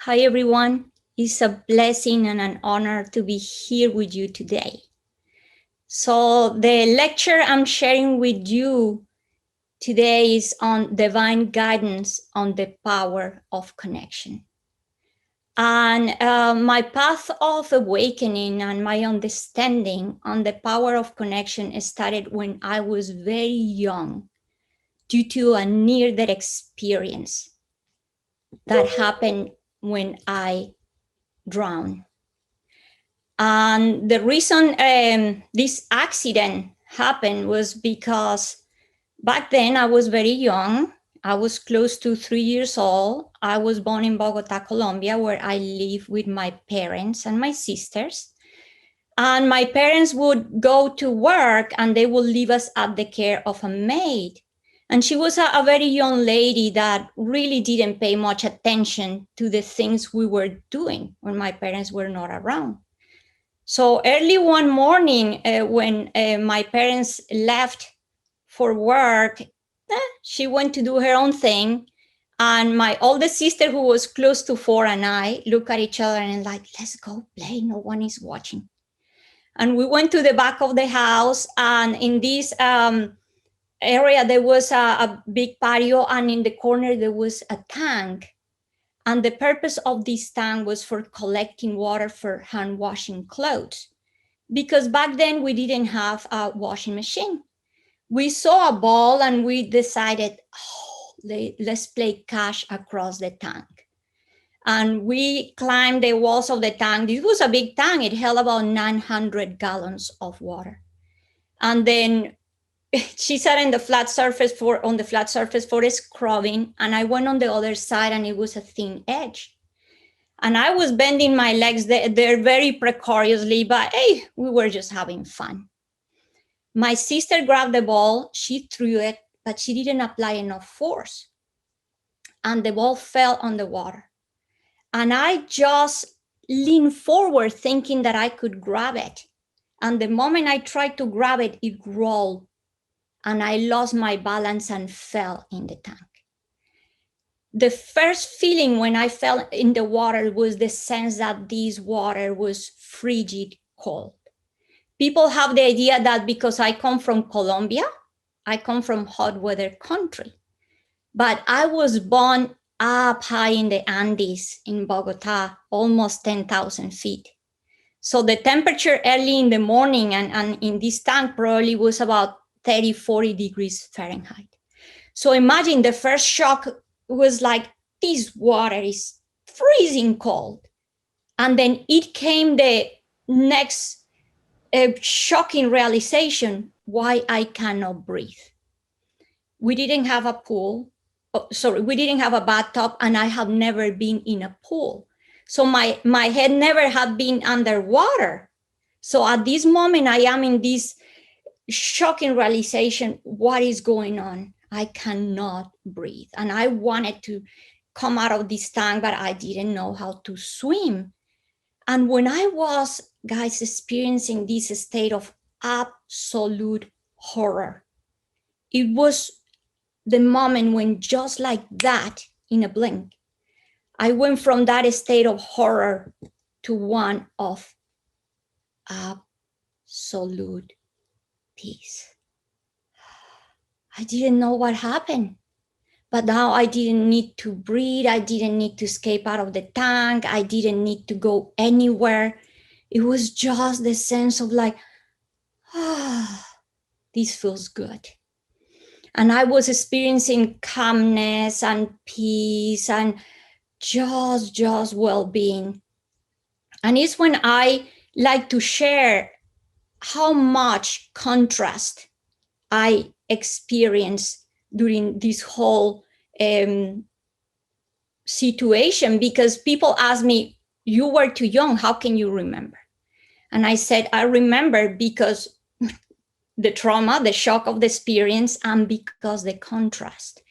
Hi, everyone. It's a blessing and an honor to be here with you today. So the lecture I'm sharing with you today is on divine guidance on the power of connection. And my path of awakening and my understanding on the power of connection started when I was very young due to a near-death experience that happened when I drowned. And the reason this accident happened was because back then I was very young. I was close to 3 years old. I was born in Bogota, Colombia, where I live with my parents and my sisters. And my parents would go to work and they would leave us at the care of a maid. And she was a very young lady that really didn't pay much attention to the things we were doing when my parents were not around. So early one morning, when my parents left for work, she went to do her own thing. And my oldest sister, who was close to 4, and I look at each other and like, let's go play. No one is watching. And we went to the back of the house. And in this area, there was a big patio. And in the corner, there was a tank. And the purpose of this tank was for collecting water for hand washing clothes. Because back then we didn't have a washing machine. We saw a ball and we decided, let's play cash across the tank. And we climbed the walls of the tank. This was a big tank. It held about 900 gallons of water. And then she sat on the flat surface for scrubbing. And I went on the other side and it was a thin edge. And I was bending my legs there very precariously, but hey, we were just having fun. My sister grabbed the ball, she threw it, but she didn't apply enough force. And the ball fell on the water. And I just leaned forward thinking that I could grab it. And the moment I tried to grab it, it rolled. And I lost my balance and fell in the tank. The first feeling when I fell in the water was the sense that this water was frigid cold. People have the idea that because I come from Colombia, I come from hot weather country. But I was born up high in the Andes in Bogota, almost 10,000 feet. So the temperature early in the morning and in this tank probably was about 30, 40 degrees Fahrenheit. So imagine the first shock was like, this water is freezing cold. And then it came the next shocking realization, why I cannot breathe. We didn't have a pool. We didn't have a bathtub, and I have never been in a pool. So my head never had been underwater. So at this moment, I am in this shocking realization, what is going on? I cannot breathe. And I wanted to come out of this tank, but I didn't know how to swim. And when I was, guys, experiencing this state of absolute horror, it was the moment when just like that, in a blink, I went from that state of horror to one of absolute peace. I didn't know what happened, but now I didn't need to breathe. I didn't need to escape out of the tank. I didn't need to go anywhere. It was just the sense of like, this feels good. And I was experiencing calmness and peace and just well-being. And it's when I like to share how much contrast I experienced during this whole situation, because people ask me, you were too young, how can you remember? And I said, I remember because the trauma, the shock of the experience, and because the contrast.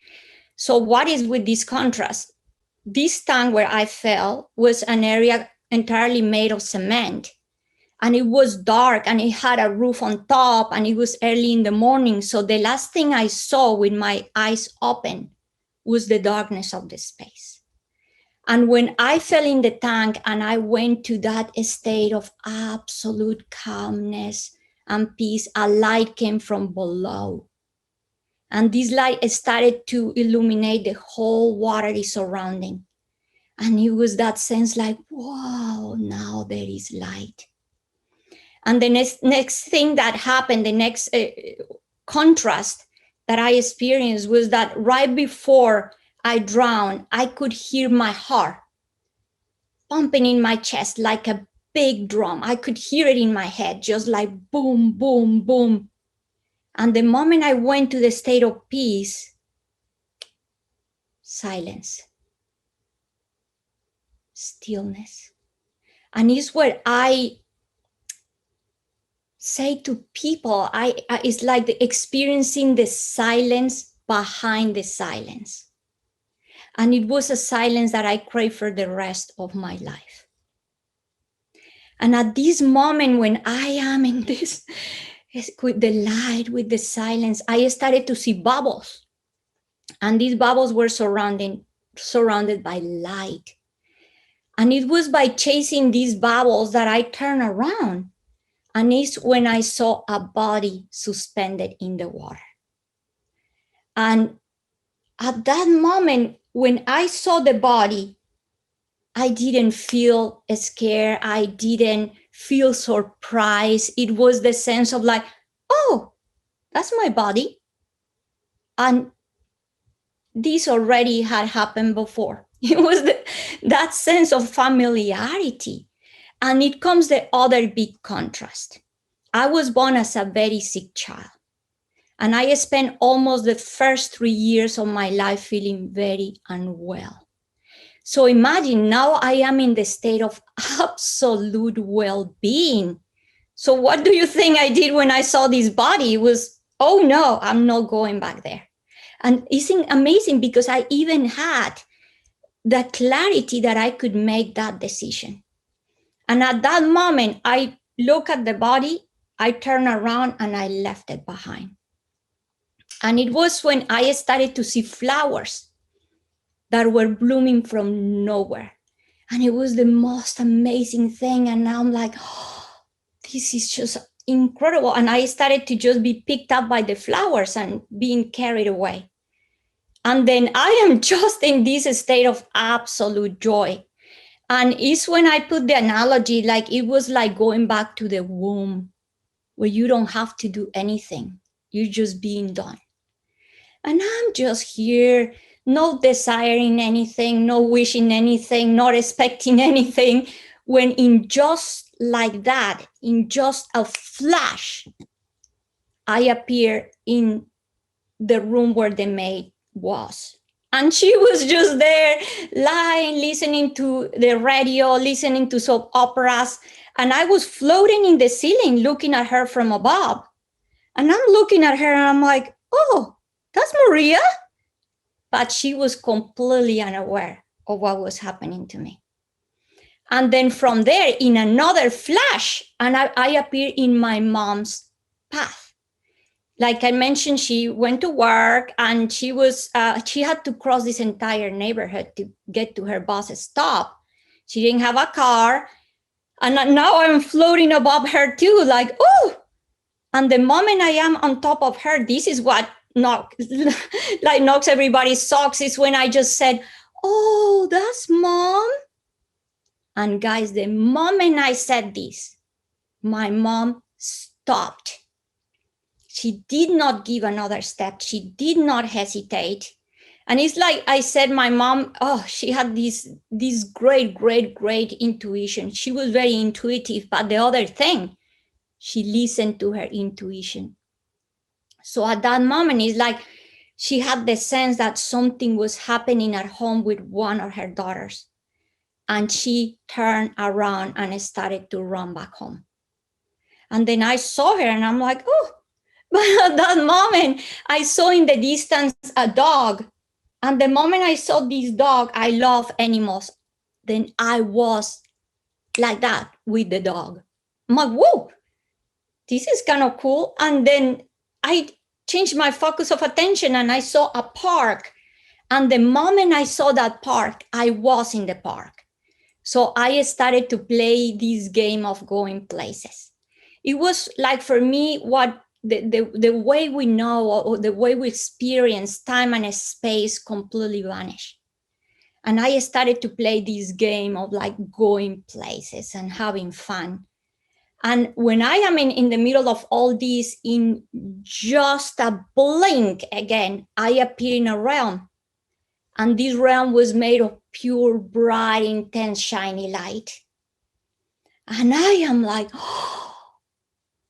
So what is with this contrast? This tank where I fell was an area entirely made of cement. And it was dark and it had a roof on top and it was early in the morning. So the last thing I saw with my eyes open was the darkness of the space. And when I fell in the tank and I went to that state of absolute calmness and peace, a light came from below. And this light started to illuminate the whole watery surrounding. And it was that sense like, wow, now there is light. And the next thing that happened, the next contrast that I experienced was that right before I drowned, I could hear my heart pumping in my chest like a big drum. I could hear it in my head, just like boom, boom, boom. And the moment I went to the state of peace, silence, stillness. And it's what I say to people, it's like experiencing the silence behind the silence. And it was a silence that I crave for the rest of my life. And at this moment when I am in this, with the light, with the silence, I started to see bubbles. And these bubbles were surrounded by light. And it was by chasing these bubbles that I turned around. And it's when I saw a body suspended in the water. And at that moment, when I saw the body, I didn't feel scared. I didn't feel surprised. It was the sense of like, oh, that's my body. And this already had happened before. It was that sense of familiarity. And it comes the other big contrast. I was born as a very sick child. And I spent almost the first 3 years of my life feeling very unwell. So imagine now I am in the state of absolute well-being. So what do you think I did when I saw this body? It was, oh no, I'm not going back there. And it's amazing because I even had the clarity that I could make that decision. And at that moment, I look at the body, I turn around and I left it behind. And it was when I started to see flowers that were blooming from nowhere. And it was the most amazing thing. And now I'm like, oh, this is just incredible. And I started to just be picked up by the flowers and being carried away. And then I am just in this state of absolute joy. And it's when I put the analogy, like it was like going back to the womb where you don't have to do anything. You're just being done. And I'm just here, not desiring anything, not wishing anything, not expecting anything. When in just like that, in just a flash, I appear in the room where the maid was. And she was just there lying, listening to the radio, listening to soap operas. And I was floating in the ceiling, looking at her from above. And I'm looking at her and I'm like, oh, that's Maria. But she was completely unaware of what was happening to me. And then from there, in another flash, and I appear in my mom's path. Like I mentioned, she went to work and she had to cross this entire neighborhood to get to her boss's stop. She didn't have a car. And now I'm floating above her too, like, oh. And the moment I am on top of her, this is what knocks everybody's socks, is when I just said, oh, that's mom. And guys, the moment I said this, my mom stopped. She did not give another step. She did not hesitate. And it's like I said, my mom, she had this great intuition. She was very intuitive, but the other thing, she listened to her intuition. So at that moment, it's like she had the sense that something was happening at home with one of her daughters. And she turned around and started to run back home. And then I saw her and I'm like, oh. But at that moment, I saw in the distance a dog. And the moment I saw this dog, I love animals. Then I was like that with the dog. I'm like, whoa, this is kind of cool. And then I changed my focus of attention and I saw a park. And the moment I saw that park, I was in the park. So I started to play this game of going places. It was like, for me, what the way we know, or the way we experience time and space completely vanished. And I started to play this game of like going places and having fun. And when I am in the middle of all this, in just a blink again, I appear in a realm. And this realm was made of pure, bright, intense, shiny light. And I am like,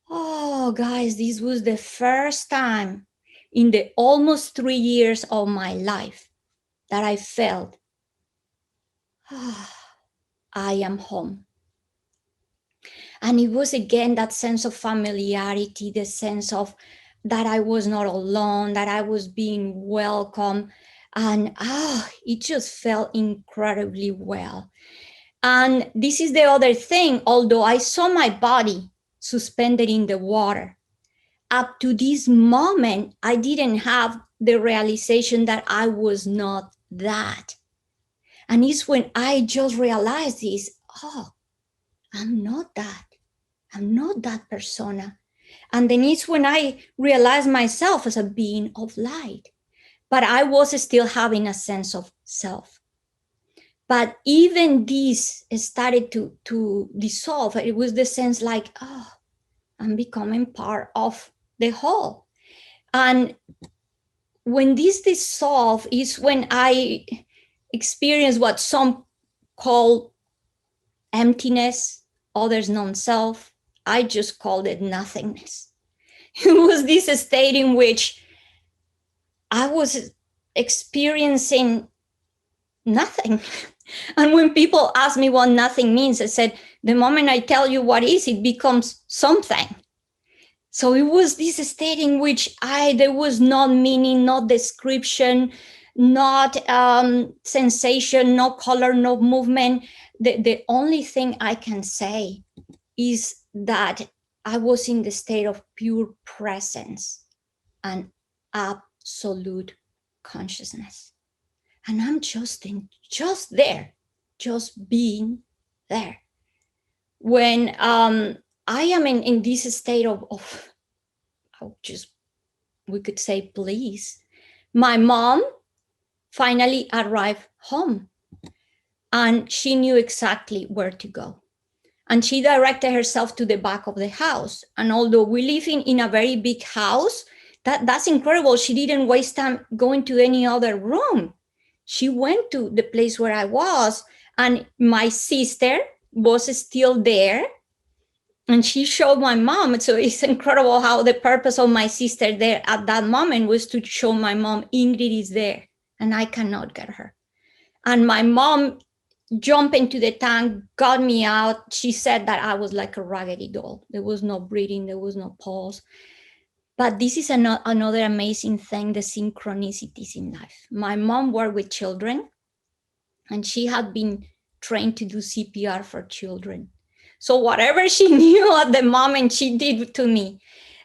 oh, guys, this was the first time in the almost 3 years of my life that I felt, I am home. And it was again that sense of familiarity, the sense of that I was not alone, that I was being welcome. And it just felt incredibly well. And this is the other thing, although I saw my body suspended in the water, up to this moment, I didn't have the realization that I was not that. And it's when I just realized this, I'm not that. I'm not that persona. And then it's when I realized myself as a being of light. But I was still having a sense of self. But even this started to dissolve. It was the sense like, I'm becoming part of the whole. And when this dissolved is when I experienced what some call emptiness, others non-self. I just called it nothingness. It was this state in which I was experiencing nothing. And when people ask me what nothing means, I said, the moment I tell you what is, it becomes something. So it was this state in which there was not meaning, not description, not sensation, no color, no movement. The only thing I can say is that I was in the state of pure presence and absolute consciousness. And I'm just there, just being there. When I am in this state of just, we could say, bliss, my mom finally arrived home, and she knew exactly where to go. And she directed herself to the back of the house. And although we live in a very big house, that's incredible. She didn't waste time going to any other room. She went to the place where I was, and my sister was still there. And she showed my mom. So it's incredible how the purpose of my sister there at that moment was to show my mom, Ingrid is there, and I cannot get her. And my mom jumped into the tank, got me out. She said that I was like a raggedy doll. There was no breathing, there was no pulse. But this is another amazing thing, the synchronicities in life. My mom worked with children, and she had been trained to do CPR for children. So whatever she knew at the moment, she did to me.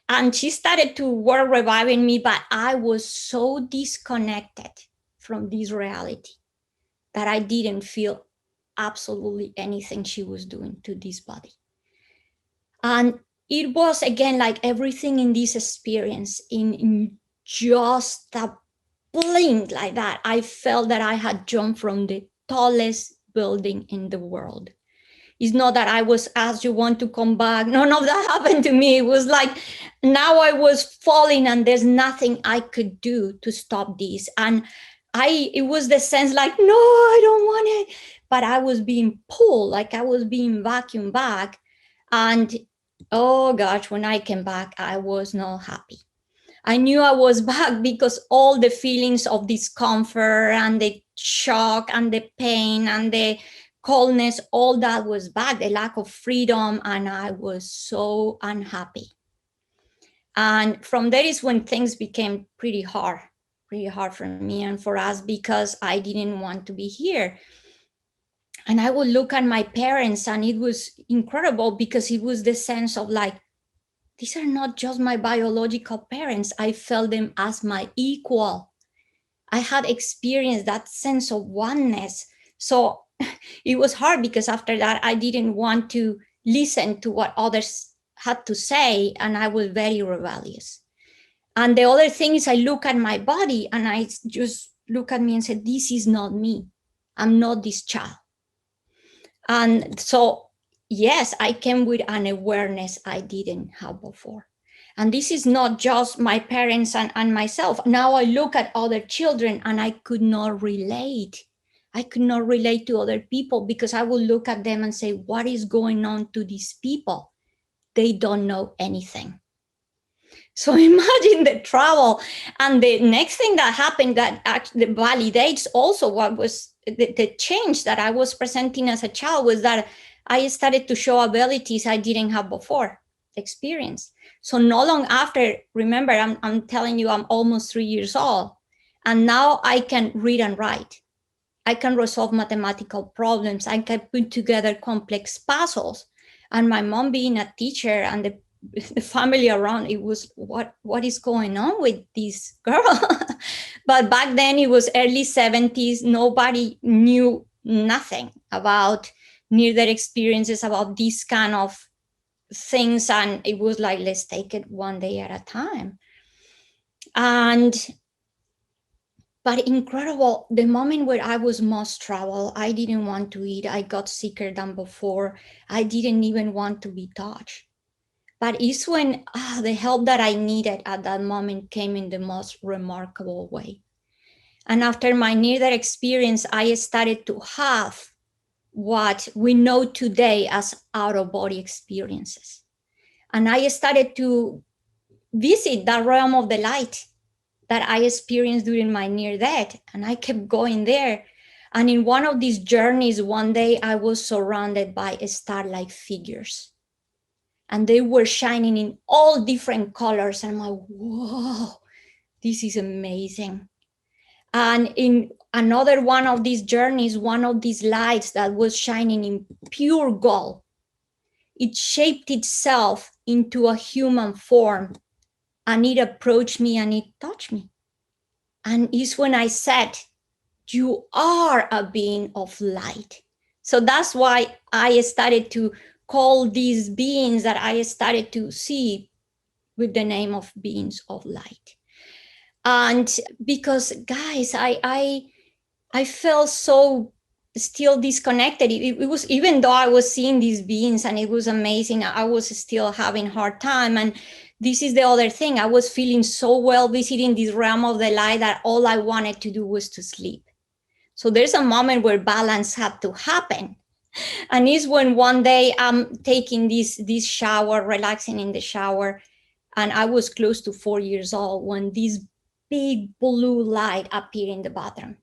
And she started to work reviving me, but I was so disconnected from this reality that I didn't feel absolutely anything she was doing to this body. And it was, again, like everything in this experience, in just a blink like that, I felt that I had jumped from the tallest building in the world. It's not that I was asked, you want to come back? None of that happened to me. It was like, now I was falling, and there's nothing I could do to stop this. And it was the sense like, no, I don't want it. But I was being pulled, like I was being vacuumed back. And oh gosh, when I came back, I was not happy. I knew I was back because all the feelings of discomfort and the shock and the pain and the coldness, all that was back, the lack of freedom, and I was so unhappy. And from there is when things became pretty hard for me and for us, because I didn't want to be here. And I would look at my parents, and it was incredible, because it was the sense of like, these are not just my biological parents. I felt them as my equal. I had experienced that sense of oneness. So it was hard because after that, I didn't want to listen to what others had to say, and I was very rebellious. And the other thing is, I look at my body and I just look at me and say, this is not me. I'm not this child. And so, yes, I came with an awareness I didn't have before. And this is not just my parents and myself. Now I look at other children and I could not relate. I could not relate to other people because I would look at them and say, what is going on to these people? They don't know anything. So imagine the trouble. And the next thing that happened that actually validates also what was the change that I was presenting as a child was that I started to show abilities I didn't have before experience. So no long after, remember, I'm telling you, I'm almost 3 years old. And now I can read and write. I can resolve mathematical problems. I can put together complex puzzles. And my mom being a teacher and the family around, it was what is going on with this girl? But back then it was early 70s. Nobody knew nothing about near-death experiences, about these kind of things. And it was like, let's take it one day at a time. But incredible, the moment where I was most troubled, I didn't want to eat. I got sicker than before. I didn't even want to be touched. But it's when the help that I needed at that moment came in the most remarkable way. And after my near-death experience, I started to have what we know today as out-of-body experiences. And I started to visit that realm of the light that I experienced during my near death. And I kept going there. And in one of these journeys, one day I was surrounded by star-like figures. And they were shining in all different colors. And I'm like, whoa, this is amazing. And in another one of these journeys, one of these lights that was shining in pure gold, it shaped itself into a human form. And it approached me and it touched me. And it's when I said, you are a being of light. So that's why I started to call these beings that I started to see with the name of beings of light. And because, guys, I felt so still disconnected. It was, even though I was seeing these beings and it was amazing, I was still having a hard time. And this is the other thing. I was feeling so well visiting this realm of the light that all I wanted to do was to sleep. So there's a moment where balance had to happen. And it's when one day I'm taking this shower, relaxing in the shower. And I was close to 4 years old when this big blue light appeared in the bathroom.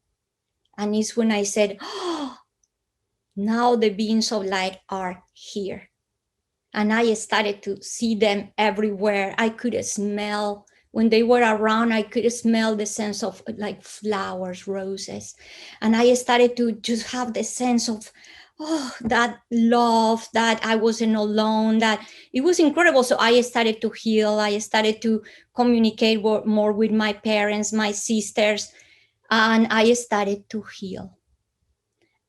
And it's when I said, oh, now the beings of light are here. And I started to see them everywhere. I could smell, when they were around, I could smell the sense of like flowers, roses. And I started to just have the sense of, oh, that love, that I wasn't alone, that it was incredible. So I started to heal. I started to communicate more with my parents, my sisters, and I started to heal.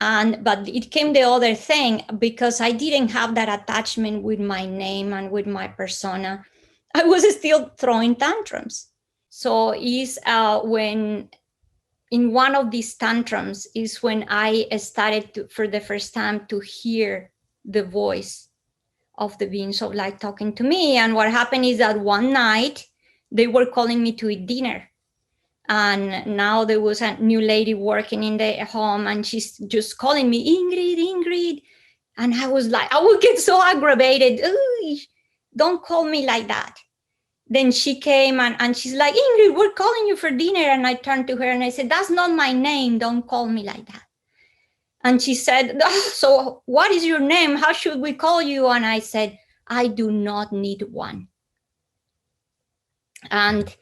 But it came the other thing, because I didn't have that attachment with my name and with my persona. I was still throwing tantrums. So is when in one of these tantrums is when I started to, for the first time, to hear the voice of the beings of light talking to me. And what happened is that one night they were calling me to eat dinner. And now there was a new lady working in the home, and she's just calling me, Ingrid. And I was like, I would get so aggravated. Don't call me like that. Then she came and she's like, Ingrid, we're calling you for dinner. And I turned to her and I said, that's not my name. Don't call me like that. And she said, so what is your name? How should we call you? And I said, I do not need one. And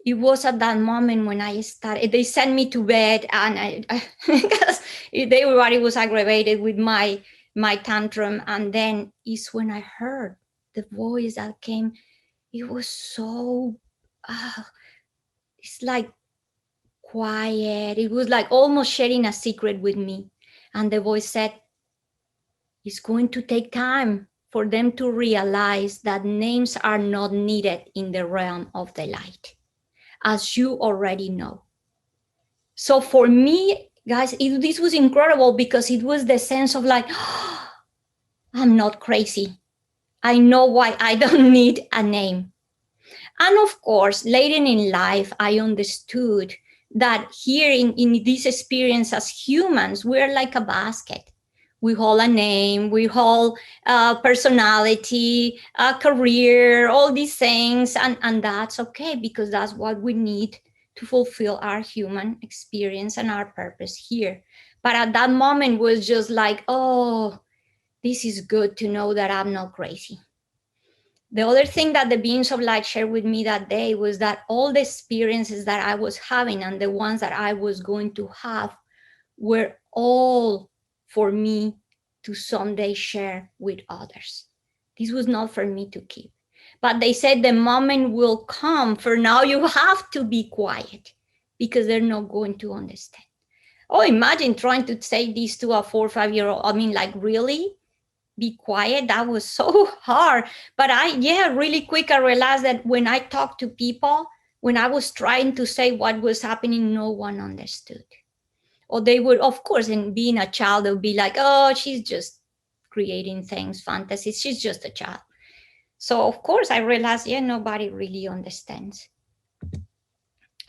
it was at that moment when I started, they sent me to bed, and because everybody was aggravated with my tantrum. And then is when I heard the voice that came. It was so, it's like quiet. It was like almost sharing a secret with me. And the voice said, it's going to take time for them to realize that names are not needed in the realm of the light, as you already know. So for me, guys, this was incredible because it was the sense of like, oh, I'm not crazy. I know why I don't need a name. And of course, later in life, I understood that here in this experience as humans, we're like a basket. We hold a name, we hold a personality, a career, all these things. And that's okay because that's what we need to fulfill our human experience and our purpose here. But at that moment was just like, oh, this is good to know that I'm not crazy. The other thing that the beings of light shared with me that day was that all the experiences that I was having and the ones that I was going to have were all for me to someday share with others. This was not for me to keep. But they said the moment will come. For now, you have to be quiet because they're not going to understand. Oh, imagine trying to say this to a 4 or 5-year-old. I mean, like, really? Be quiet? That was so hard. But really quick, I realized that when I talked to people, when I was trying to say what was happening, no one understood. Or they would, of course, in being a child, they would be like, oh, she's just creating things, fantasies. She's just a child. So, of course, I realized, nobody really understands.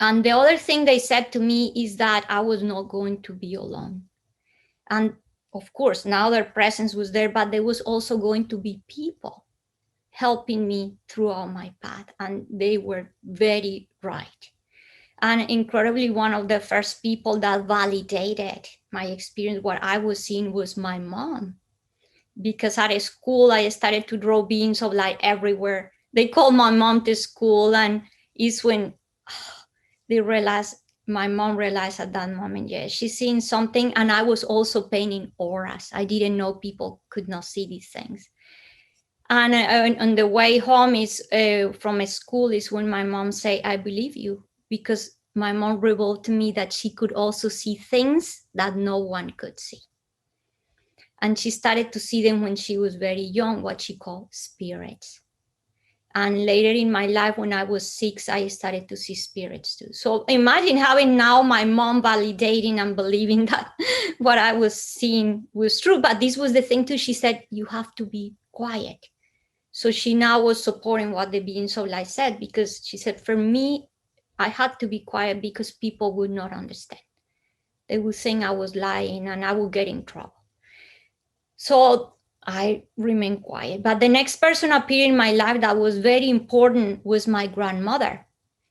And the other thing they said to me is that I was not going to be alone. And of course, now their presence was there, but there was also going to be people helping me throughout my path. And they were very right. And incredibly, one of the first people that validated my experience, what I was seeing, was my mom. Because at a school, I started to draw beings of light everywhere. They called my mom to school, and it's when they realized, my mom realized at that moment, she's seeing something. And I was also painting auras. I didn't know people could not see these things. And on the way home is from a school is when my mom say, I believe you, because my mom revealed to me that she could also see things that no one could see. And she started to see them when she was very young, what she called spirits. And later in my life, when I was 6, I started to see spirits too. So imagine having now my mom validating and believing that what I was seeing was true. But this was the thing too. She said, you have to be quiet. So she now was supporting what the beings of light said, because she said, for me, I had to be quiet because people would not understand. They would think I was lying and I would get in trouble. So I remained quiet. But the next person appeared in my life that was very important was my grandmother.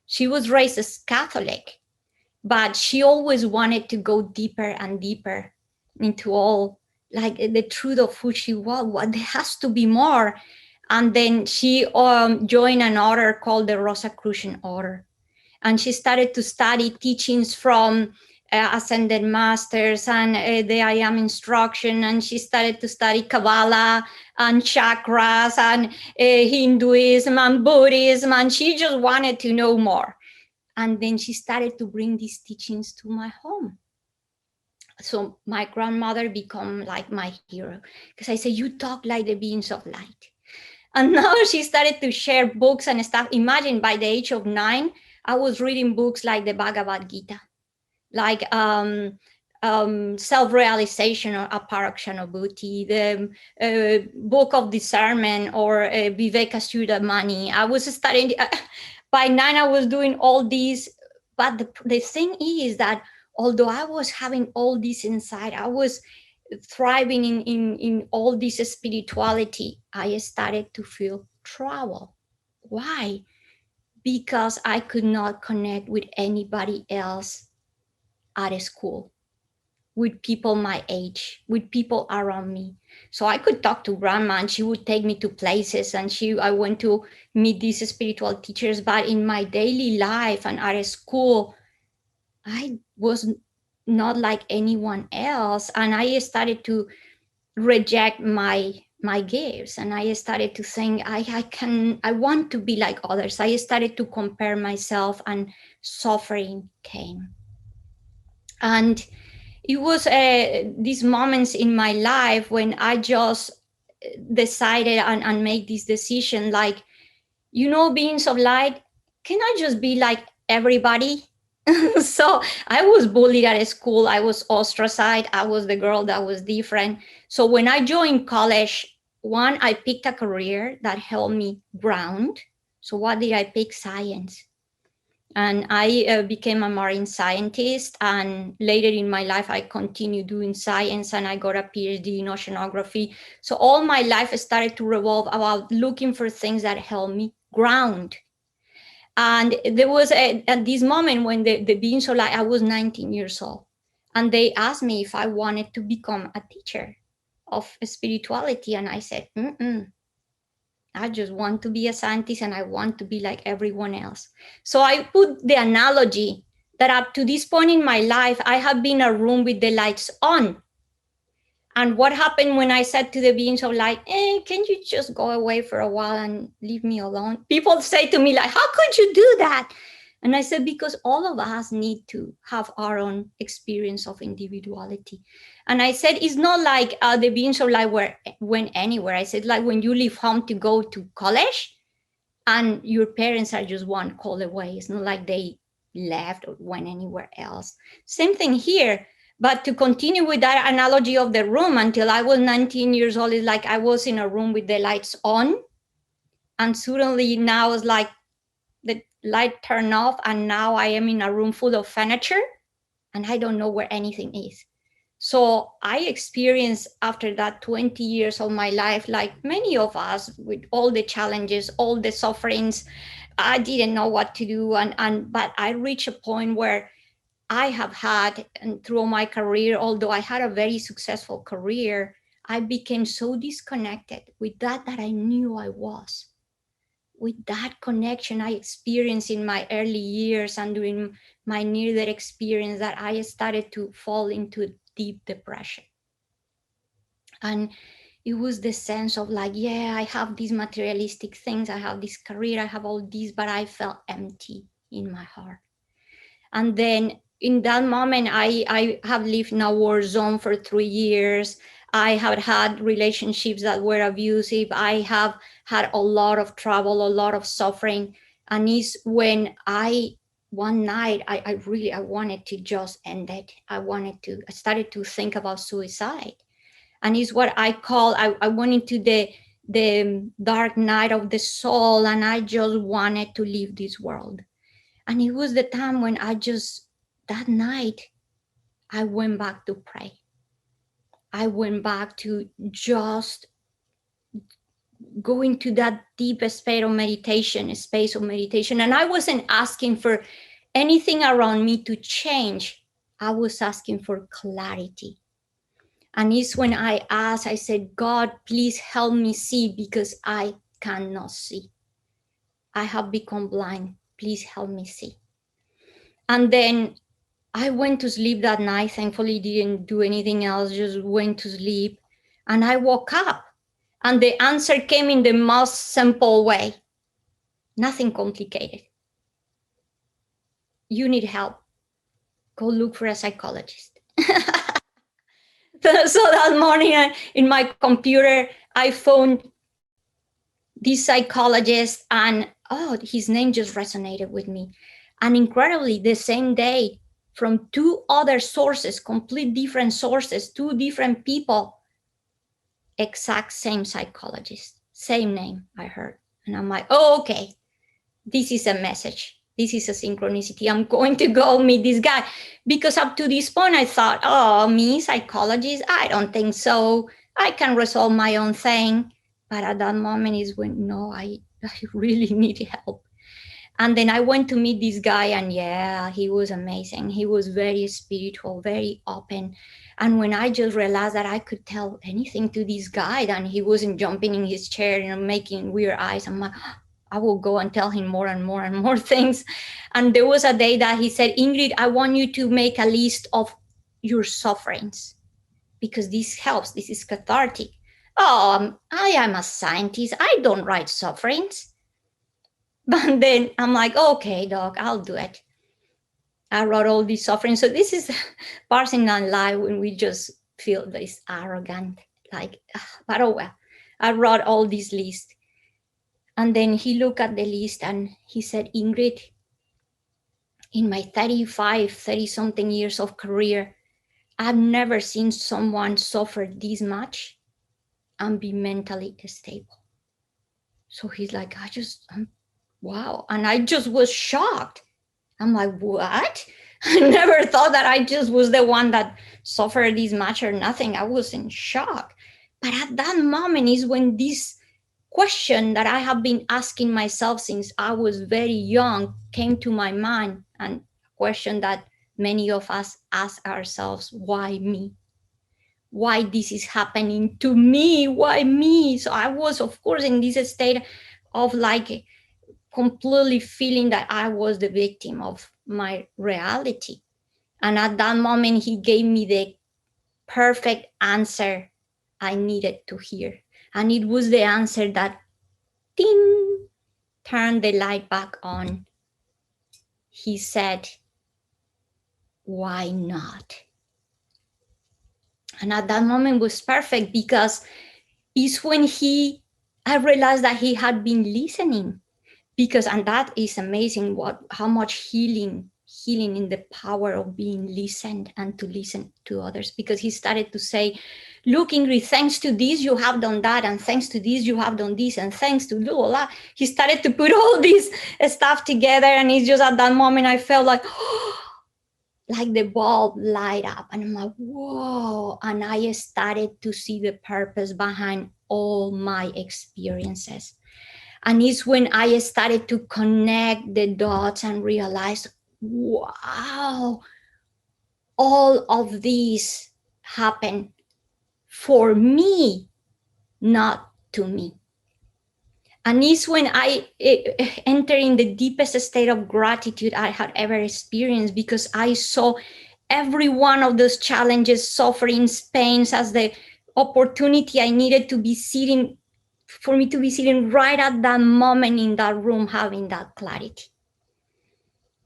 She was raised as Catholic, but she always wanted to go deeper and deeper into all, like, the truth of who she was. What, there has to be more. And then she joined an order called the Rosicrucian Order. And she started to study teachings from ascended masters and the I Am instruction. And she started to study Kabbalah and chakras and Hinduism and Buddhism. And she just wanted to know more. And then she started to bring these teachings to my home. So my grandmother became like my hero, because I said, you talk like the beings of light. And now she started to share books and stuff. Imagine, by the age of 9, I was reading books like the Bhagavad Gita, like Self-Realization or Aparakshanobhuti, the Book of Discernment, or Viveka Sudhamani. I was studying, by 9, I was doing all these. But the thing is that although I was having all this inside, I was thriving in all this spirituality, I started to feel trouble. Why? Because I could not connect with anybody else at a school, with people my age, with people around me. So I could talk to grandma and she would take me to places, and I went to meet these spiritual teachers. But in my daily life and at a school, I was not like anyone else. And I started to reject my gifts, and I started to think I want to be like others. I started to compare myself, and suffering came. And it was these moments in my life when I just decided and make this decision, like, beings of light, can I just be like everybody? So I was bullied at school. I was ostracized. I was the girl that was different. So when I joined college, one, I picked a career that helped me ground. So what did I pick? Science. And I became a marine scientist. And later in my life, I continued doing science and I got a PhD in oceanography. So all my life started to revolve about looking for things that help me ground. And there was at this moment when the being so like I was 19 years old, and they asked me if I wanted to become a teacher of spirituality, and I said, I just want to be a scientist and I want to be like everyone else. So I put the analogy that up to this point in my life, I have been a room with the lights on. And what happened when I said to the beings of light, can you just go away for a while and leave me alone? People say to me, like, how could you do that? And I said, because all of us need to have our own experience of individuality. And I said, it's not like the beings of light went anywhere. I said, like when you leave home to go to college and your parents are just one call away. It's not like they left or went anywhere else. Same thing here. But to continue with that analogy of the room, until I was 19 years old, it's like I was in a room with the lights on. And suddenly now it's like the light turned off, and now I am in a room full of furniture and I don't know where anything is. So I experienced after that 20 years of my life, like many of us, with all the challenges, all the sufferings. I didn't know what to do. But I reached a point where I have had, and through my career, although I had a very successful career, I became so disconnected with that I knew I was. With that connection I experienced in my early years and during my near-death experience, that I started to fall into deep depression. And it was the sense of like, yeah, I have these materialistic things, I have this career, I have all these, but I felt empty in my heart. And then in that moment, I have lived in a war zone for 3 years. I have had relationships that were abusive. I have had a lot of trouble, a lot of suffering. And it's when one night, I wanted to just end it. I started to think about suicide. And it's what I call, I went into the dark night of the soul, and I just wanted to leave this world. And it was the time when that night, I went back to pray. I went back to just go into that deep space of meditation. And I wasn't asking for anything around me to change. I was asking for clarity. And it's when I said, God, please help me see, because I cannot see. I have become blind. Please help me see. And then I went to sleep that night. Thankfully, didn't do anything else, just went to sleep. And I woke up, and the answer came in the most simple way. Nothing complicated. You need help. Go look for a psychologist. So that morning in my computer, I found this psychologist, and his name just resonated with me. And incredibly, the same day, from two other sources, complete different sources, two different people, exact same psychologist, same name I heard. And I'm like, okay, this is a message. This is a synchronicity. I'm going to go meet this guy. Because up to this point, I thought, me, psychologist? I don't think so. I can resolve my own thing. But at that moment is when, no, I really need help. And then I went to meet this guy, and yeah, he was amazing. He was very spiritual, very open. And when I just realized that I could tell anything to this guy, and he wasn't jumping in his chair and making weird eyes, I'm like, I will go and tell him more and more and more things. And there was a day that he said, Ingrid, I want you to make a list of your sufferings, because this helps. This is cathartic. I am a scientist. I don't write sufferings. But then I'm like, okay, doc, I'll do it. I wrote all these suffering. So this is parsing on life when we just feel this arrogant, like, but oh well. I wrote all this list. And then he looked at the list and he said, Ingrid, in my 30 something years of career, I've never seen someone suffer this much and be mentally stable. So he's like, wow. And I just was shocked. I'm like, what? I never thought that I just was the one that suffered this much or nothing. I was in shock. But at that moment is when this question that I have been asking myself since I was very young came to my mind, and a question that many of us ask ourselves, why me? Why this is happening to me? Why me? So I was, of course, in this state of like completely feeling that I was the victim of my reality. And at that moment, he gave me the perfect answer I needed to hear. And it was the answer that, ding, turned the light back on. He said, why not? And at that moment was perfect because it's when I realized that he had been listening. Because, and that is amazing, how much healing in the power of being listened and to listen to others. Because he started to say, look, Ingrid, thanks to this you have done that, and thanks to this you have done this, and thanks to blah, blah. He started to put all this stuff together, and it's just at that moment I felt like, like the bulb light up, and I'm like, whoa. And I started to see the purpose behind all my experiences. And it's when I started to connect the dots and realize, wow, all of these happen for me, not to me. And it's when I enter in the deepest state of gratitude I had ever experienced, because I saw every one of those challenges, sufferings, pains as the opportunity I needed to be sitting, for me to be sitting right at that moment in that room, having that clarity.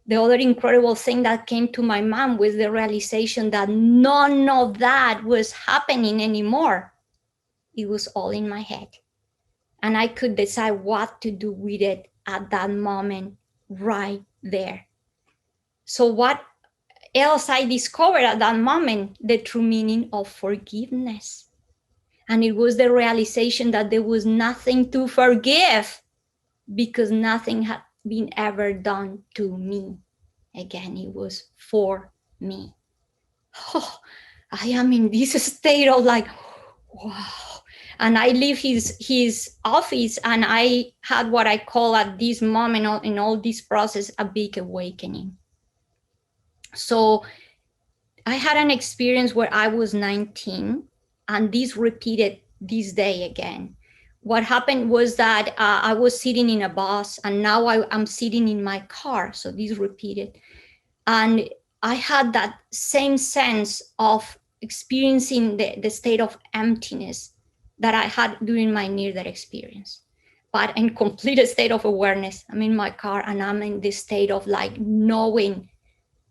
The other incredible thing that came to my mind was the realization that none of that was happening anymore. It was all in my head. And I could decide what to do with it at that moment, right there. So what else I discovered at that moment? The true meaning of forgiveness. And it was the realization that there was nothing to forgive, because nothing had been ever done to me. Again, it was for me. Oh, I am in this state of like, wow. And I leave his office, and I had what I call at this moment in all this process, a big awakening. So I had an experience where I was 19, and this repeated this day again. What happened was that I was sitting in a bus, and now I'm sitting in my car. So this repeated. And I had that same sense of experiencing the state of emptiness that I had during my near-death experience, but in complete state of awareness. I'm in my car, and I'm in this state of like knowing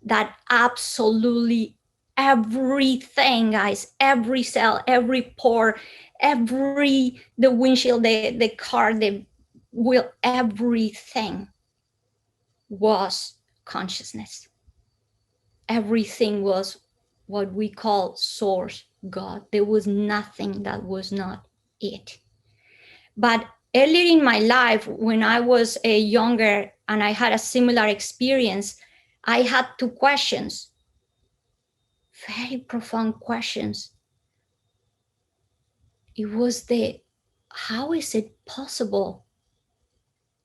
that absolutely everything, guys, every cell, every pore, the windshield, the car, the wheel, everything was consciousness. Everything was what we call source, God. There was nothing that was not it. But earlier in my life, when I was younger and I had a similar experience, I had two questions, very profound questions. It was how is it possible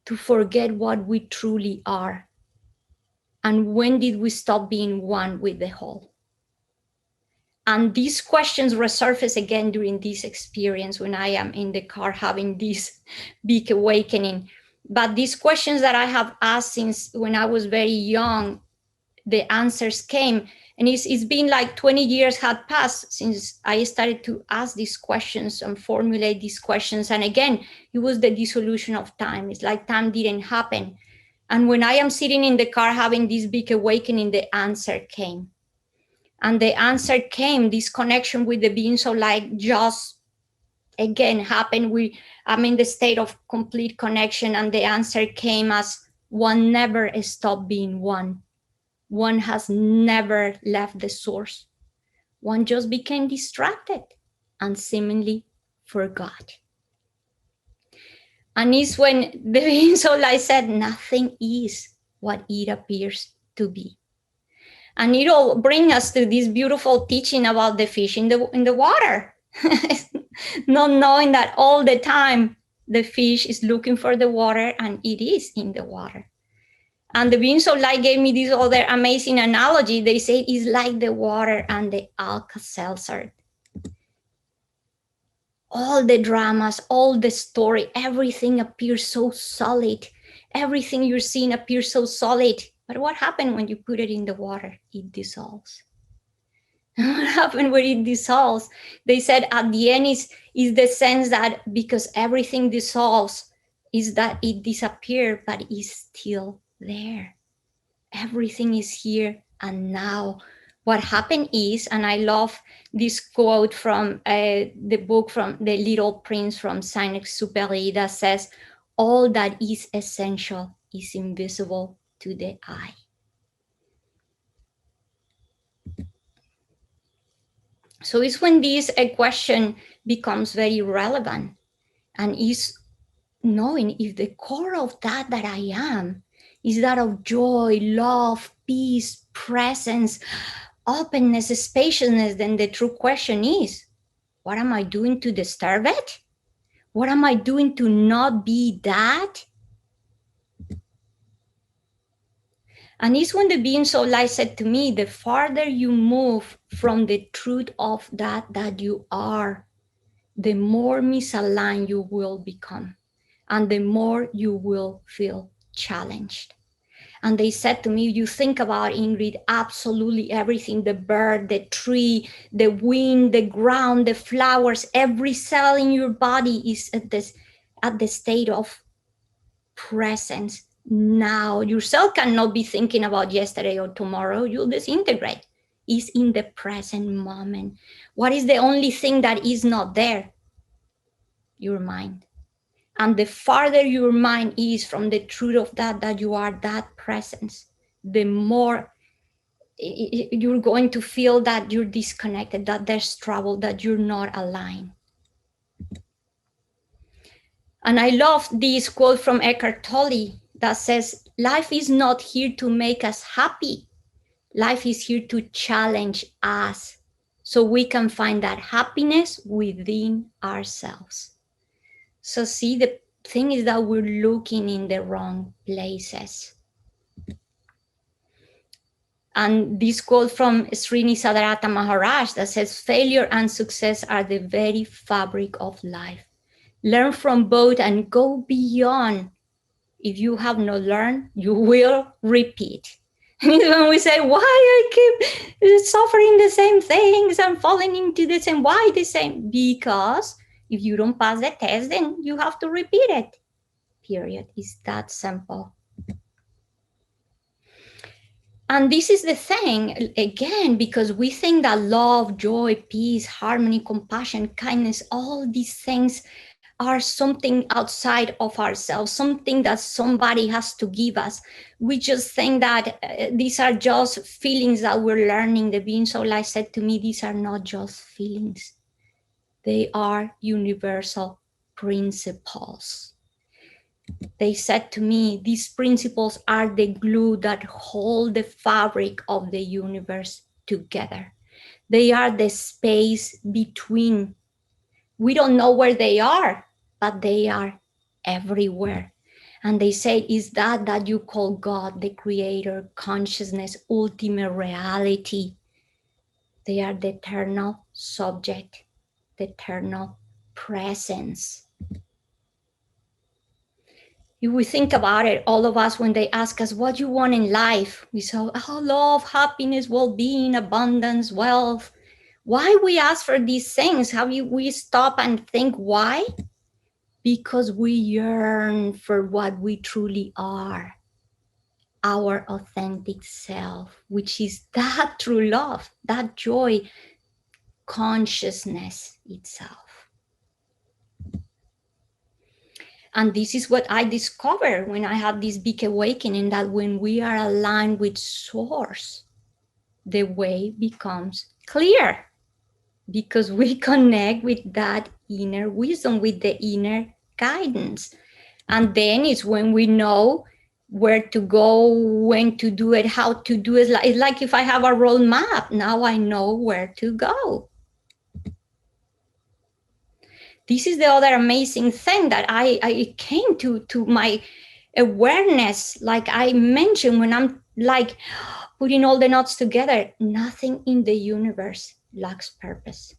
to forget what we truly are? And when did we stop being one with the whole? And these questions resurface again during this experience when I am in the car having this big awakening. But these questions that I have asked since when I was very young, the answers came. And it's been like 20 years had passed since I started to ask these questions and formulate these questions. And again, it was the dissolution of time. It's like time didn't happen. And when I am sitting in the car having this big awakening, the answer came. And the answer came, this connection with the beings of light just again happened. I'm in the state of complete connection, and the answer came as one never stopped being one. One has never left the source. One just became distracted and seemingly forgot. And it's when the beings of light said, nothing is what it appears to be. And it all brings us to this beautiful teaching about the fish in the water. Not knowing that all the time the fish is looking for the water and it is in the water. And the beings of light gave me this other amazing analogy. They say it's like the water and the Alka-Seltzer. All the dramas, all the story, everything appears so solid. Everything you're seeing appears so solid. But what happened when you put it in the water? It dissolves. What happened when it dissolves? They said at the end is the sense that because everything dissolves, is that it disappeared, but it's still there. Everything is here and now. What happened is, and I love this quote from the book from The Little Prince from Saint-Exupéry that says, all that is essential is invisible to the eye. So it's when this question becomes very relevant, and is knowing if the core of that I am is that of joy, love, peace, presence, openness, spaciousness, then the true question is, what am I doing to disturb it? What am I doing to not be that? And it's when the beings of light said to me, the farther you move from the truth of that you are, the more misaligned you will become, and the more you will feel challenged. And they said to me, you think about, Ingrid, absolutely everything, the bird, the tree, the wind, the ground, the flowers, every cell in your body is at the state of presence now. Your cell cannot be thinking about yesterday or tomorrow. You'll disintegrate. It's in the present moment. What is the only thing that is not there? Your mind. And the farther your mind is from the truth of that you are, that presence, the more you're going to feel that you're disconnected, that there's trouble, that you're not aligned. And I love this quote from Eckhart Tolle that says, life is not here to make us happy. Life is here to challenge us so we can find that happiness within ourselves. So see, the thing is that we're looking in the wrong places. And this quote from Sri Nisargadatta Maharaj that says, failure and success are the very fabric of life. Learn from both and go beyond. If you have not learned, you will repeat. And when we say, why I keep suffering the same things and falling into the same, why the same? Because if you don't pass the test, then you have to repeat it. Period. It's that simple. And this is the thing, again, because we think that love, joy, peace, harmony, compassion, kindness, all these things are something outside of ourselves, something that somebody has to give us. We just think that these are just feelings that we're learning. The beings of light said to me, these are not just feelings. They are universal principles. They said to me, these principles are the glue that hold the fabric of the universe together. They are the space between. We don't know where they are, but they are everywhere. And they say, is that you call God, the creator, consciousness, ultimate reality? They are the eternal subject, the eternal presence. If we think about it, all of us, when they ask us what you want in life, we say, oh, love, happiness, well-being, abundance, wealth. Why we ask for these things? We stop and think why? Because we yearn for what we truly are. our authentic self, which is that true love, that joy, consciousness itself. And this is what I discovered when I had this big awakening, that when we are aligned with source, the way becomes clear, because we connect with that inner wisdom, with the inner guidance. And then it's when we know where to go, when to do it, how to do it. It's like if I have a roadmap, now I know where to go. This is the other amazing thing that I came to my awareness. Like I mentioned, when I'm like putting all the knots together, nothing in the universe lacks purpose.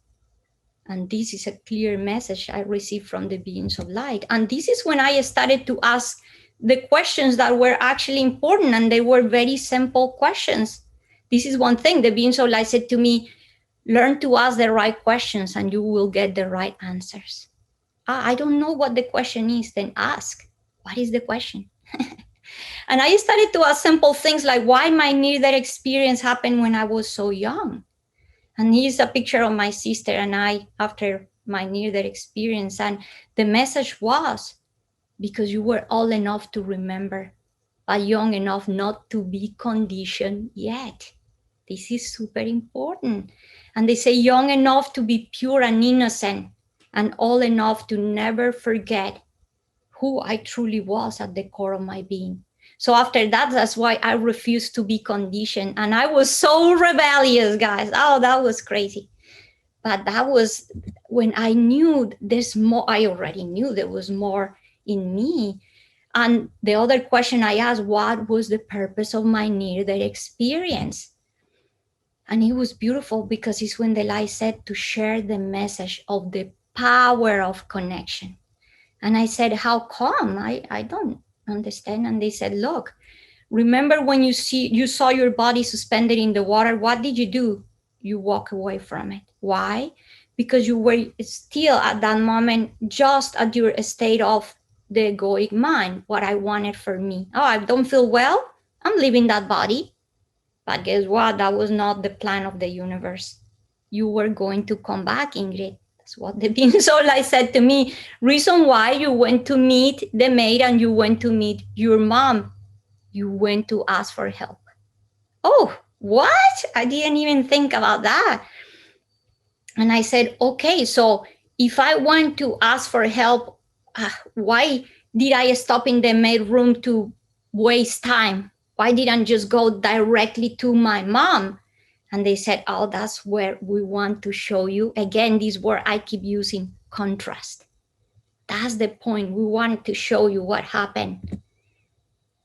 And this is a clear message I received from the beings of light. And this is when I started to ask the questions that were actually important, and they were very simple questions. This is one thing the beings of light said to me: learn to ask the right questions and you will get the right answers. I don't know what the question is, then ask. What is the question? And I started to ask simple things like, why my near-death experience happened when I was so young? And here's a picture of my sister and I after my near-death experience. And the message was, because you were old enough to remember, but young enough not to be conditioned yet. This is super important. And they say young enough to be pure and innocent, and old enough to never forget who I truly was at the core of my being. So after that, that's why I refused to be conditioned. And I was so rebellious, guys. Oh, that was crazy. But that was when I knew there's more. I already knew there was more in me. And the other question I asked, what was the purpose of my near-death experience? And it was beautiful, because it's when the light said to share the message of the power of connection. And I said, how come? I don't understand. And they said, look, remember when you saw your body suspended in the water, what did you do? You walk away from it. Why? Because you were still at that moment just at your state of the egoic mind, what I wanted for me. Oh, I don't feel well, I'm leaving that body. But guess what? That was not the plan of the universe. You were going to come back, Ingrid. That's what the being so light said to me. Reason why you went to meet the maid and you went to meet your mom. You went to ask for help. Oh, what? I didn't even think about that. And I said, okay, so if I want to ask for help, why did I stop in the maid room to waste time? Why didn't I just go directly to my mom? And they said, oh, that's where we want to show you. Again, this word I keep using, contrast. That's the point. We wanted to show you what happened.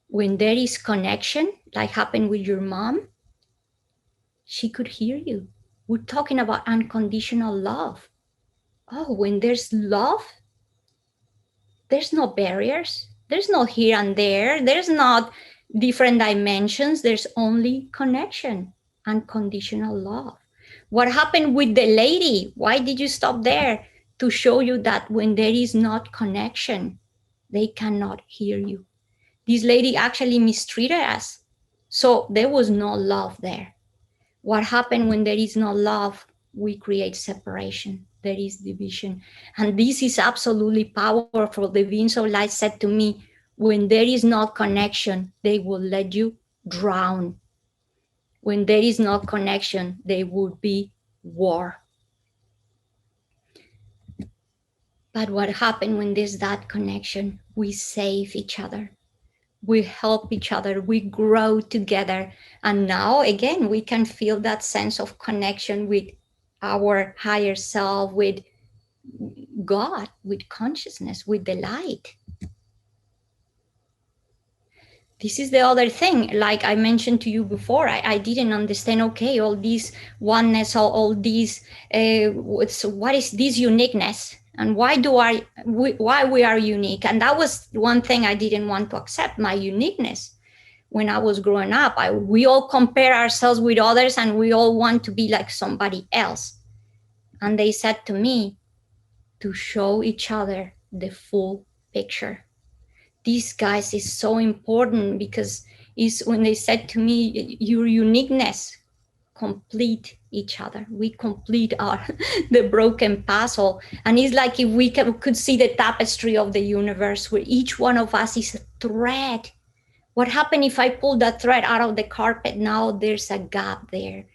When there is connection, like happened with your mom, she could hear you. We're talking about unconditional love. Oh, when there's love, there's no barriers. There's no here and there. There's not different dimensions. There's only connection, unconditional love. What happened with the lady? Why did you stop there? To show you that when there is not connection, they cannot hear you. This lady actually mistreated us. So there was no love there. What happened when there is no love? We create separation. There is division. And this is absolutely powerful. The beings of light said to me, when there is no connection, they will let you drown. When there is no connection, there will be war. But what happened when there's that connection? We save each other. We help each other, we grow together. And now, again, we can feel that sense of connection with our higher self, with God, with consciousness, with the light. This is the other thing, like I mentioned to you before, I didn't understand, okay, all this oneness, all this, what is this uniqueness? And why we are unique? And that was one thing I didn't want to accept, my uniqueness. When I was growing up, we all compare ourselves with others and we all want to be like somebody else. And they said to me to show each other the full picture. This, guys, is so important, because is when they said to me, your uniqueness complete each other. We complete our the broken puzzle. And it's like if we could see the tapestry of the universe where each one of us is a thread. What happened if I pull that thread out of the carpet? Now there's a gap there.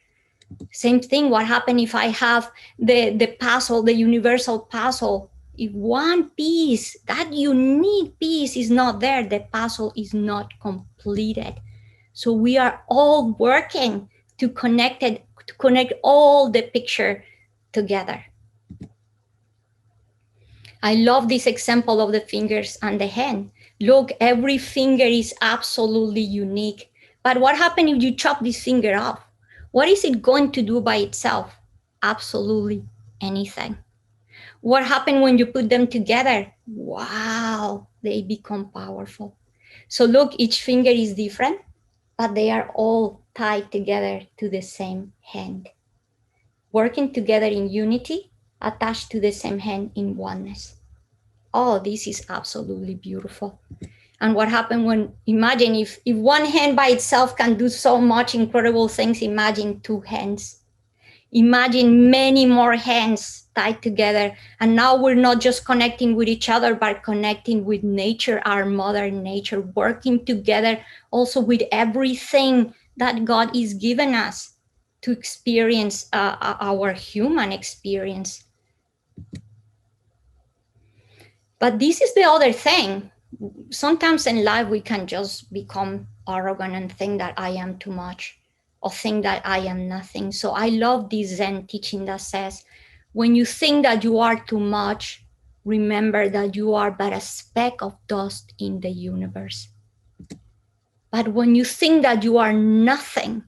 Same thing, what happened if I have the puzzle, the universal puzzle? If one piece, that unique piece is not there, the puzzle is not completed. So we are all working to connect all the picture together. I love this example of the fingers and the hand. Look, every finger is absolutely unique. But what happens if you chop this finger off? What is it going to do by itself? Absolutely anything. What happens when you put them together? Wow, they become powerful. So look, each finger is different, but they are all tied together to the same hand. Working together in unity, attached to the same hand in oneness. Oh, this is absolutely beautiful. And what happened when, imagine if one hand by itself can do so much incredible things, imagine two hands. Imagine many more hands tied together. And now we're not just connecting with each other, but connecting with nature, our mother nature, working together also with everything that God is giving us to experience our human experience. But this is the other thing. Sometimes in life, we can just become arrogant and think that I am too much or think that I am nothing. So I love this Zen teaching that says, when you think that you are too much, remember that you are but a speck of dust in the universe. But when you think that you are nothing,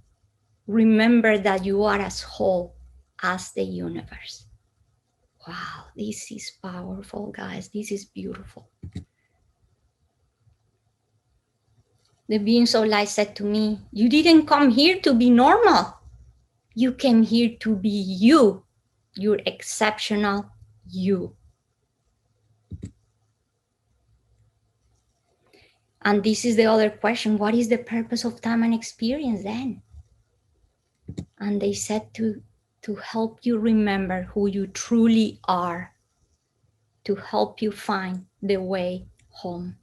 remember that you are as whole as the universe. Wow, this is powerful, guys. This is beautiful. The beings of light said to me, you didn't come here to be normal. You came here to be you, your exceptional you. And this is the other question. What is the purpose of time and experience then? And they said to help you remember who you truly are, to help you find the way home.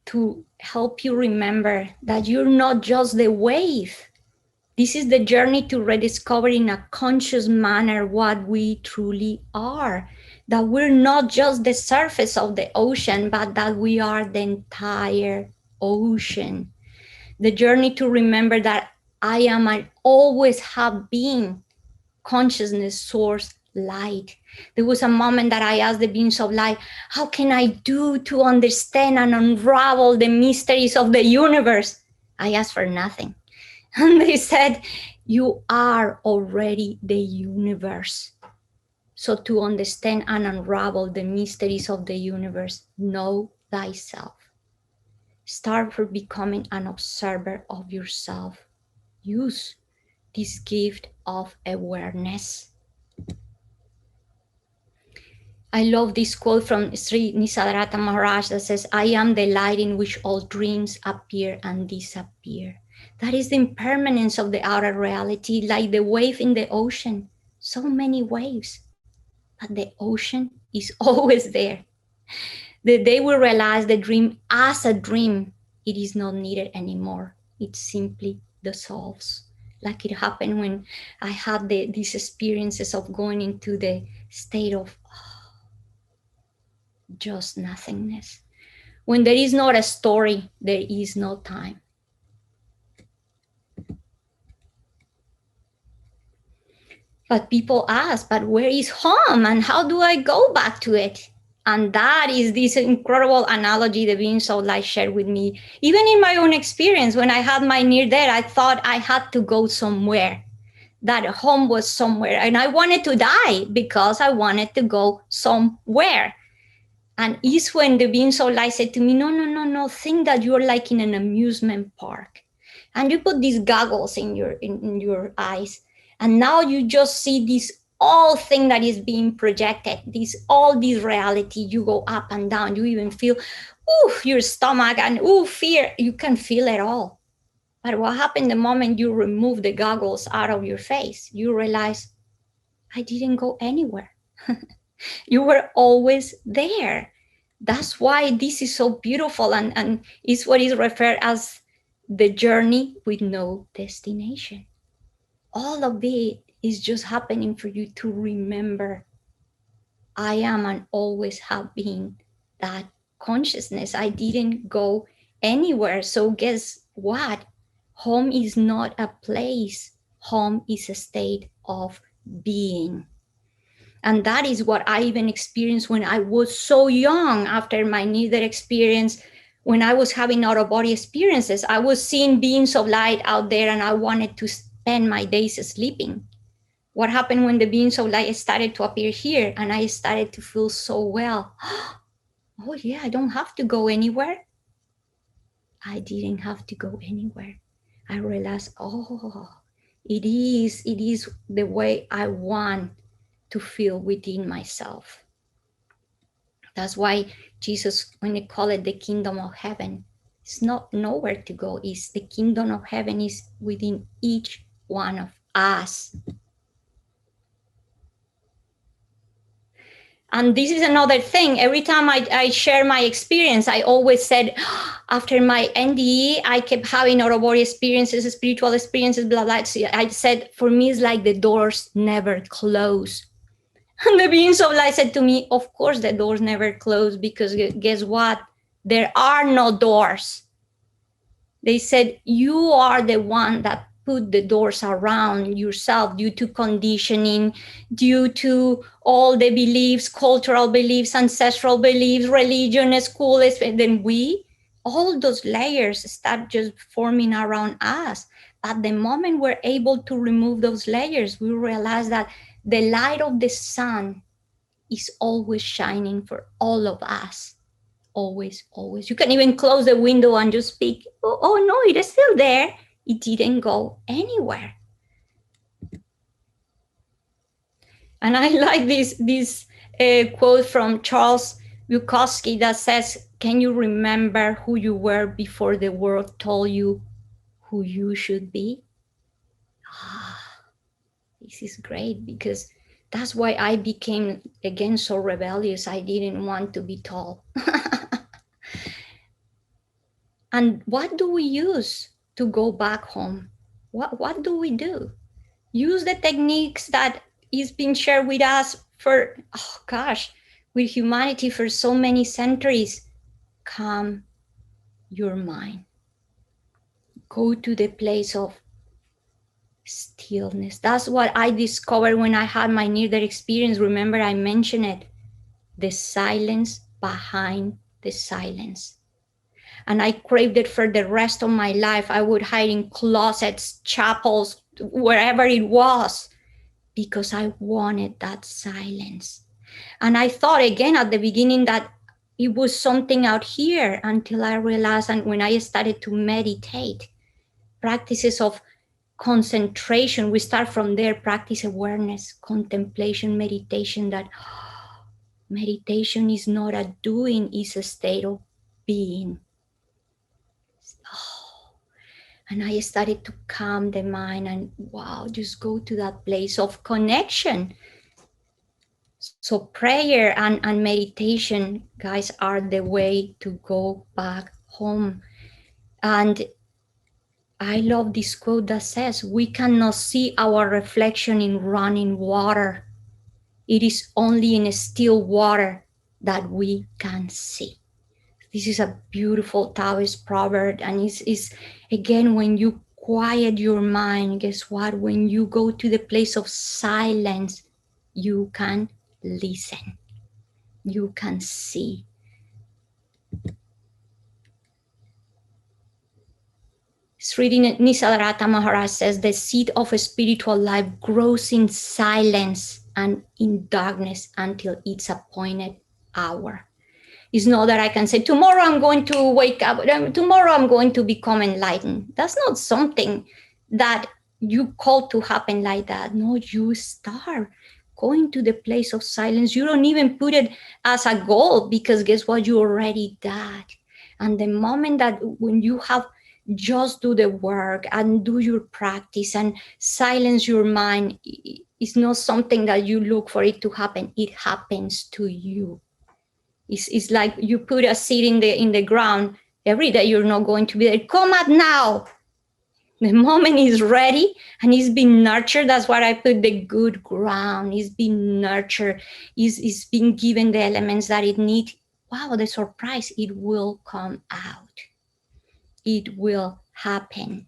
To help you remember that you're not just the wave. This is the journey to rediscover in a conscious manner what we truly are. That we're not just the surface of the ocean, but that we are the entire ocean. The journey to remember that I am and always have been consciousness, source, light. There was a moment that I asked the beings of light, how can I do to understand and unravel the mysteries of the universe? I asked for nothing. And they said, you are already the universe. So to understand and unravel the mysteries of the universe, know thyself. Start for becoming an observer of yourself. Use this gift of awareness. I love this quote from Sri Nisargadatta Maharaj that says, I am the light in which all dreams appear and disappear. That is the impermanence of the outer reality, like the wave in the ocean. So many waves, but the ocean is always there. The day we realize the dream as a dream, it is not needed anymore. It simply dissolves. Like it happened when I had these experiences of going into the state of just nothingness. When there is not a story, there is no time. But people ask, but where is home and how do I go back to it? And that is this incredible analogy the beings of light shared with me. Even in my own experience, when I had my near death, I thought I had to go somewhere, that home was somewhere. And I wanted to die because I wanted to go somewhere. And it's when the beings of light said to me, no, think that you're like in an amusement park. And you put these goggles in your eyes. And now you just see this all thing that is being projected, all this reality, you go up and down, you even feel your stomach and fear, you can feel it all. But what happened the moment you remove the goggles out of your face? You realize, I didn't go anywhere. You were always there. That's why this is so beautiful, and is what is referred as the journey with no destination. All of it is just happening for you to remember, I am and always have been that consciousness. I didn't go anywhere. So guess what? Home is not a place. Home is a state of being. And that is what I even experienced when I was so young after my near-death experience. When I was having out-of-body experiences, I was seeing beings of light out there, and I wanted to spend my days sleeping. What happened when the beings of light started to appear here, and I started to feel so well? Oh yeah, I don't have to go anywhere. I didn't have to go anywhere. I realized, it is the way I want to feel within myself. That's why Jesus, when they call it the kingdom of heaven, it's not nowhere to go. It's the kingdom of heaven is within each one of us. And this is another thing. Every time I share my experience, I always said, after my NDE, I kept having out-of-body experiences, spiritual experiences, blah, blah. So I said, for me, it's like the doors never close. And the beings of light said to me, of course the doors never close, because guess what? There are no doors. They said, you are the one that put the doors around yourself due to conditioning, due to all the beliefs, cultural beliefs, ancestral beliefs, religion, school, then all those layers start just forming around us. At the moment we're able to remove those layers, we realize that the light of the sun is always shining for all of us. Always, always. You can even close the window and just speak. Oh no, it is still there. It didn't go anywhere. And I like this quote from Charles Bukowski that says, can you remember who you were before the world told you who you should be? This is great, because that's why I became, again, so rebellious. I didn't want to be told. And what do we use to go back home? What do we do? Use the techniques that is being shared with us for, with humanity for so many centuries. Calm your mind. Go to the place of stillness. That's what I discovered when I had my near-death experience. Remember, I mentioned it. The silence behind the silence. And I craved it for the rest of my life. I would hide in closets, chapels, wherever it was, because I wanted that silence. And I thought again at the beginning that it was something out here, until I realized, and when I started to meditate, practices of concentration, we start from there, practice awareness, contemplation, meditation, that meditation is not a doing, it's a state of being. And I started to calm the mind and just go to that place of connection. So prayer and meditation, guys, are the way to go back home. And I love this quote that says, we cannot see our reflection in running water. It is only in still water that we can see. This is a beautiful Taoist proverb, and it's again, when you quiet your mind, guess what? When you go to the place of silence, you can listen, you can see. Sri Nisargadatta Maharaj says, the seed of a spiritual life grows in silence and in darkness until its appointed hour. It's not that I can say, tomorrow I'm going to wake up, tomorrow I'm going to become enlightened. That's not something that you call to happen like that. No, you start. going to the place of silence. You don't even put it as a goal, because guess what? You already did. And the moment that when you have just do the work and do your practice and silence your mind, it's not something that you look for it to happen. It happens to you. It's like you put a seed in the ground. Every day you're not going to be there. Come out now. The moment is ready and it's been nurtured. That's why I put the good ground. It's been nurtured. It's been given the elements that it needs. Wow, the surprise, it will come out. It will happen.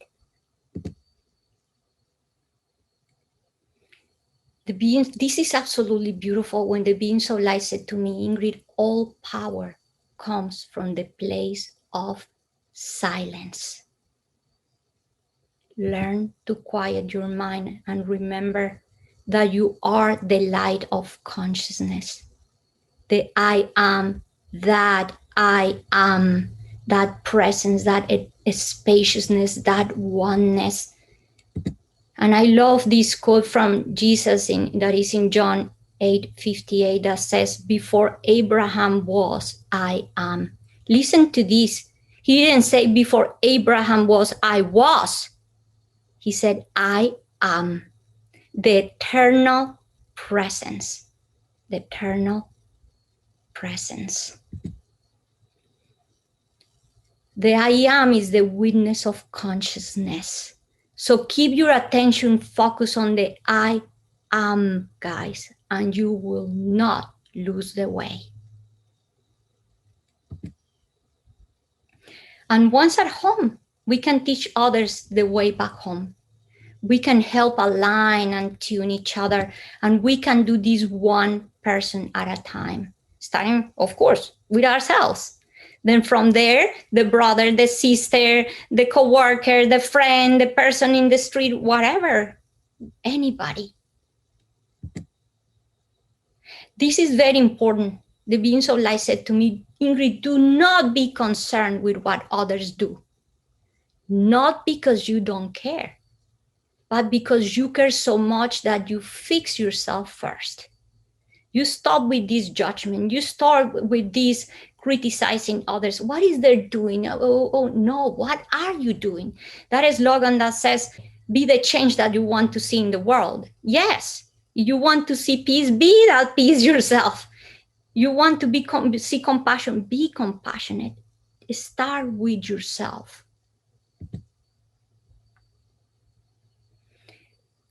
The beings, this is absolutely beautiful when the beings of light said to me, Ingrid, all power comes from the place of silence. Learn to quiet your mind and remember that you are the light of consciousness. The I am, that presence, that spaciousness, that oneness. And I love this quote from Jesus that is in John 8:58 that says, before Abraham was, I am. Listen to this. He didn't say before Abraham was, I was. He said, I am, the eternal presence, the eternal presence. The I am is the witness of consciousness. So keep your attention focused on the I am, guys, and you will not lose the way. And once at home, we can teach others the way back home. We can help align and tune each other, and we can do this one person at a time, starting, of course, with ourselves. Then from there, the brother, the sister, the coworker, the friend, the person in the street, whatever, anybody. This is very important. The beings of light said to me, Ingrid, do not be concerned with what others do. Not because you don't care, but because you care so much that you fix yourself first. You stop with this judgment. You start with this criticizing others. What is they doing? Oh no, what are you doing? That is slogan that says, be the change that you want to see in the world. Yes, you want to see peace, be that peace yourself. You want to see compassion, be compassionate. Start with yourself.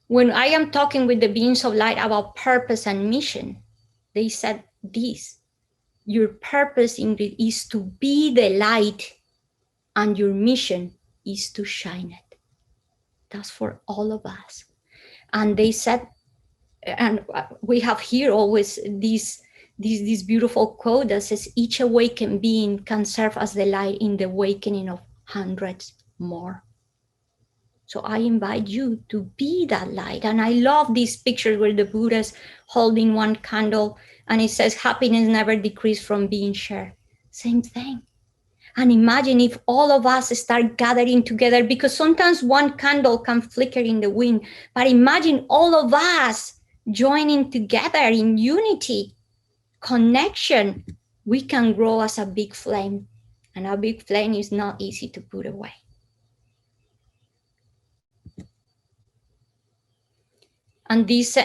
When I am talking with the beings of light about purpose and mission, they said this: your purpose, Ingrid, is to be the light, and your mission is to shine it. That's for all of us. And they said, and we have here always this beautiful quote that says, each awakened being can serve as the light in the awakening of hundreds more. So I invite you to be that light. And I love these pictures where the Buddha's holding one candle and it says, happiness never decreases from being shared. Same thing. And imagine if all of us start gathering together, because sometimes one candle can flicker in the wind, but imagine all of us joining together in unity, connection, we can grow as a big flame. And a big flame is not easy to put away. And this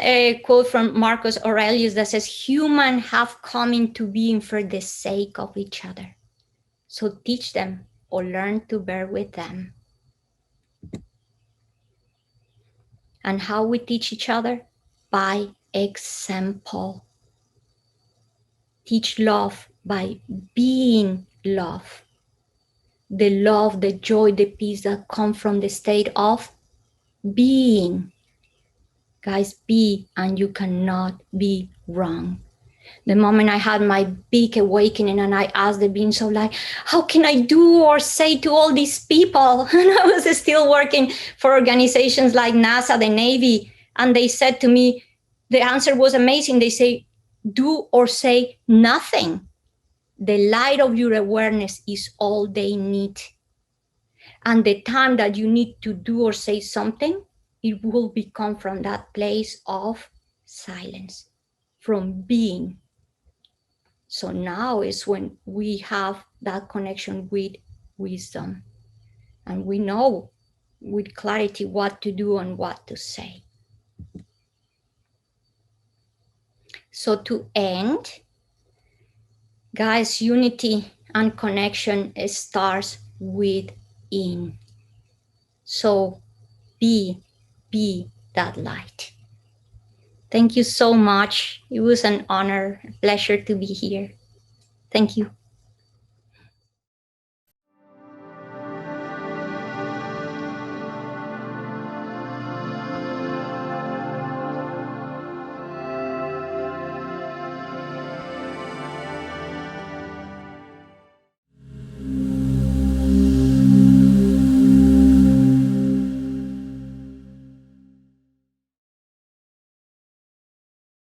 quote from Marcus Aurelius that says, humans have come into being for the sake of each other. So teach them or learn to bear with them. And how we teach each other? By example. Teach love by being love. The love, the joy, the peace that come from the state of being. Guys, be, and you cannot be wrong. The moment I had my big awakening and I asked the beings of light, how can I do or say to all these people? And I was still working for organizations like NASA, the Navy. And they said to me, the answer was amazing. They say, do or say nothing. The light of your awareness is all they need. And the time that you need to do or say something, it will become from that place of silence. from being. So now is when we have that connection with wisdom, and we know with clarity what to do and what to say. So to end, guys, unity and connection starts within. So be that light. Thank you so much. It was an honor, a pleasure to be here. Thank you.